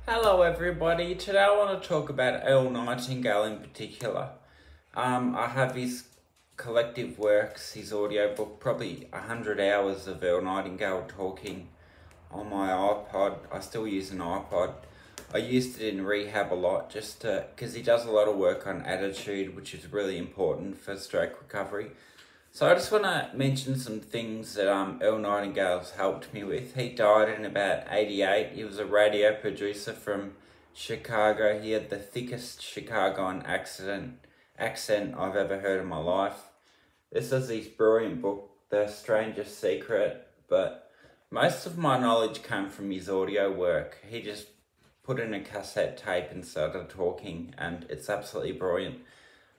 Hello everybody, today I want to talk about Earl Nightingale in particular. I have his collective works, his audiobook, probably 100 hours of Earl Nightingale talking on my iPod. I still use an iPod. I used it in rehab a lot just because he does a lot of work on attitude, which is really important for stroke recovery. So I just want to mention some things that Earl Nightingale's helped me with. He died in about 88. He was a radio producer from Chicago. He had the thickest Chicagoan accent I've ever heard in my life. This is his brilliant book, The Strangest Secret, but most of my knowledge came from his audio work. He just put in a cassette tape and started talking, and it's absolutely brilliant.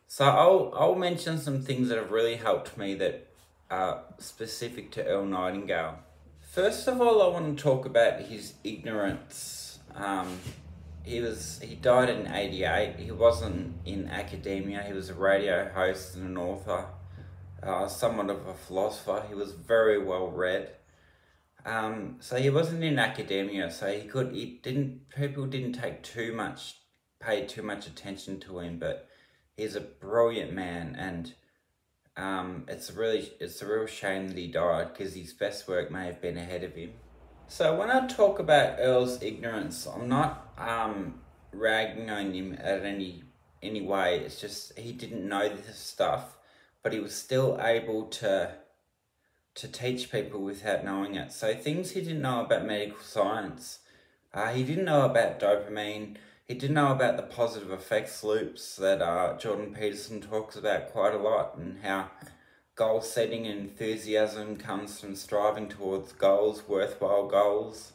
So I'll mention some things that have really helped me that are specific to Earl Nightingale. First of all, I want to talk about his ignorance. He died in 88. He wasn't in academia. He was a radio host and an author, somewhat of a philosopher. He was very well read. So he wasn't in academia, so people didn't pay too much attention to him, but he's a brilliant man, and it's a real shame that he died because his best work may have been ahead of him. So when I talk about Earl's ignorance, I'm not ragging on him at any way. It's just he didn't know this stuff, but he was still able to teach people without knowing it. So things he didn't know about medical science. He didn't know about dopamine. He didn't know about the positive effects loops that Jordan Peterson talks about quite a lot, and how goal setting and enthusiasm comes from striving towards goals, worthwhile goals.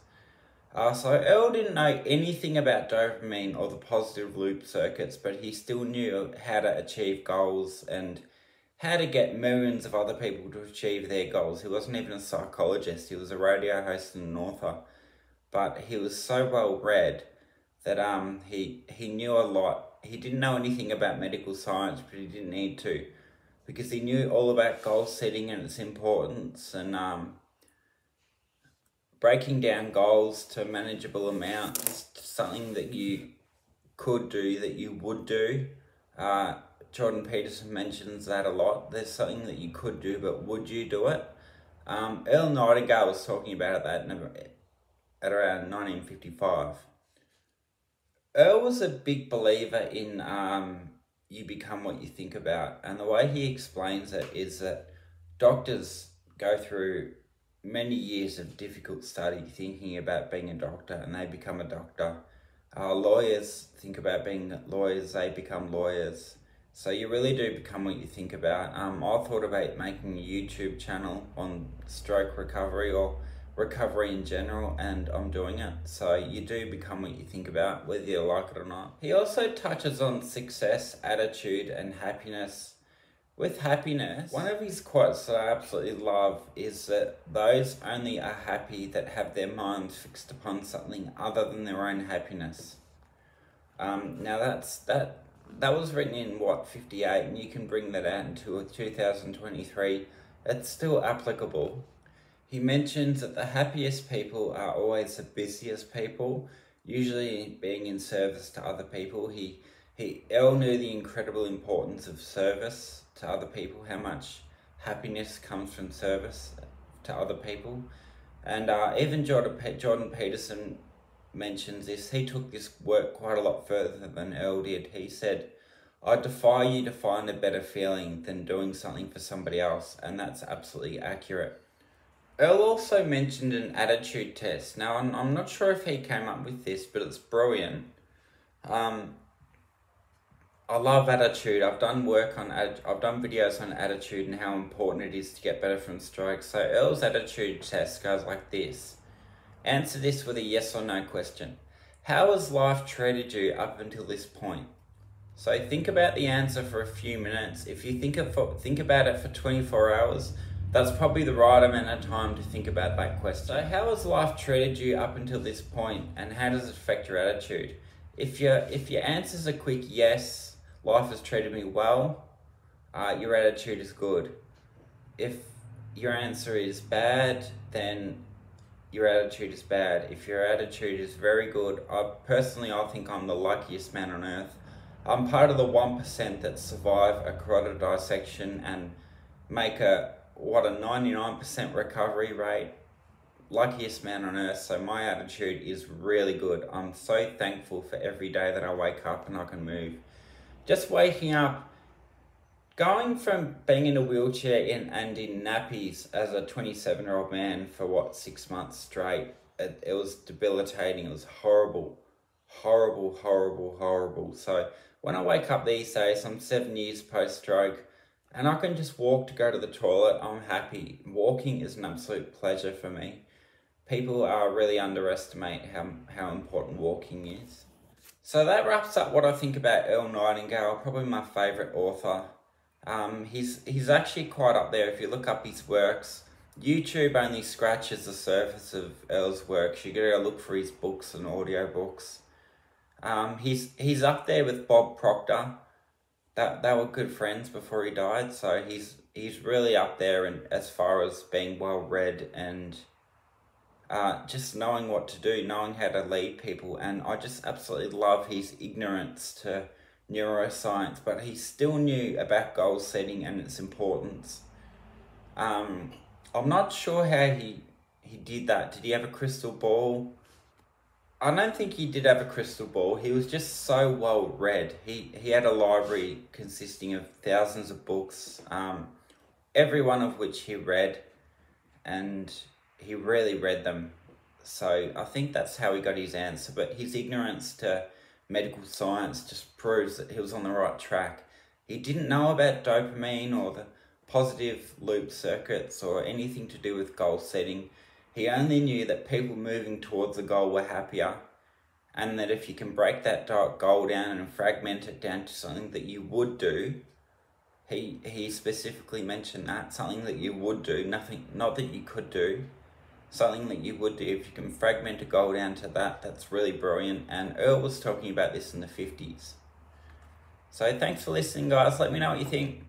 So Earl didn't know anything about dopamine or the positive loop circuits, but he still knew how to achieve goals and how to get millions of other people to achieve their goals. He wasn't even a psychologist. He was a radio host and an author, but he was so well read that he knew a lot. He didn't know anything about medical science, but he didn't need to, because he knew all about goal setting and its importance, and breaking down goals to manageable amounts, something that you could do, that you would do. Jordan Peterson mentions that a lot. There's something that you could do, but would you do it? Earl Nightingale was talking about that at around 1955. Earl was a big believer in you become what you think about, and the way he explains it is that doctors go through many years of difficult study thinking about being a doctor, and they become a doctor. Lawyers think about being lawyers, they become lawyers. So you really do become what you think about. I thought about making a YouTube channel on stroke recovery or recovery in general, and I'm doing it. So you do become what you think about, whether you like it or not. He also touches on success, attitude, and happiness. With happiness, one of his quotes that I absolutely love is that those only are happy that have their minds fixed upon something other than their own happiness. Now that was written in 58, and you can bring that out into 2023. It's still applicable. He mentions that the happiest people are always the busiest people, usually being in service to other people. Earl knew the incredible importance of service to other people, how much happiness comes from service to other people. And even Jordan Peterson mentions this. He took this work quite a lot further than Earl did. He said, "I defy you to find a better feeling than doing something for somebody else," and that's absolutely accurate. Earl also mentioned an attitude test. Now, I'm not sure if he came up with this, but it's brilliant. I love attitude. I've done videos on attitude and how important it is to get better from stroke. So Earl's attitude test goes like this. Answer this with a yes or no question. How has life treated you up until this point? So think about the answer for a few minutes. If you think about it for 24 hours, that's probably the right amount of time to think about that question. So how has life treated you up until this point, and how does it affect your attitude? If your answer's a quick yes, life has treated me well, your attitude is good. If your answer is bad, then your attitude is bad. If your attitude is very good, I think I'm the luckiest man on earth. I'm part of the 1% that survive a carotid dissection and make a 99% recovery rate. Luckiest man on earth. So my attitude is really good. I'm so thankful for every day that I wake up and I can move. Just waking up, going from being in a wheelchair and in nappies as a 27-year-old man for 6 months straight, it was debilitating. It was horrible. So when I wake up these days, I'm 7 years post-stroke, and I can just walk to go to the toilet. I'm happy. Walking is an absolute pleasure for me. People really underestimate how important walking is. So that wraps up what I think about Earl Nightingale, probably my favourite author. He's actually quite up there. If you look up his works, YouTube only scratches the surface of Earl's works. You gotta look for his books and audiobooks. He's up there with Bob Proctor. They were good friends before he died, so he's really up there as far as being well read and just knowing what to do, knowing how to lead people. And I just absolutely love his ignorance to neuroscience, but he still knew about goal setting and its importance. I'm not sure how he did that. Did he have a crystal ball? I don't think he did have a crystal ball. He was just so well read. He had a library consisting of thousands of books, every one of which he read, and he really read them. So I think that's how he got his answer. But his ignorance to medical science just proves that he was on the right track. He didn't know about dopamine or the positive loop circuits or anything to do with goal setting. He only knew that people moving towards a goal were happier, and that if you can break that goal down and fragment it down to something that you would do, he specifically mentioned that, something that you would do, not that you could do, something that you would do. If you can fragment a goal down to that, that's really brilliant. And Earl was talking about this in the 50s. So thanks for listening, guys. Let me know what you think.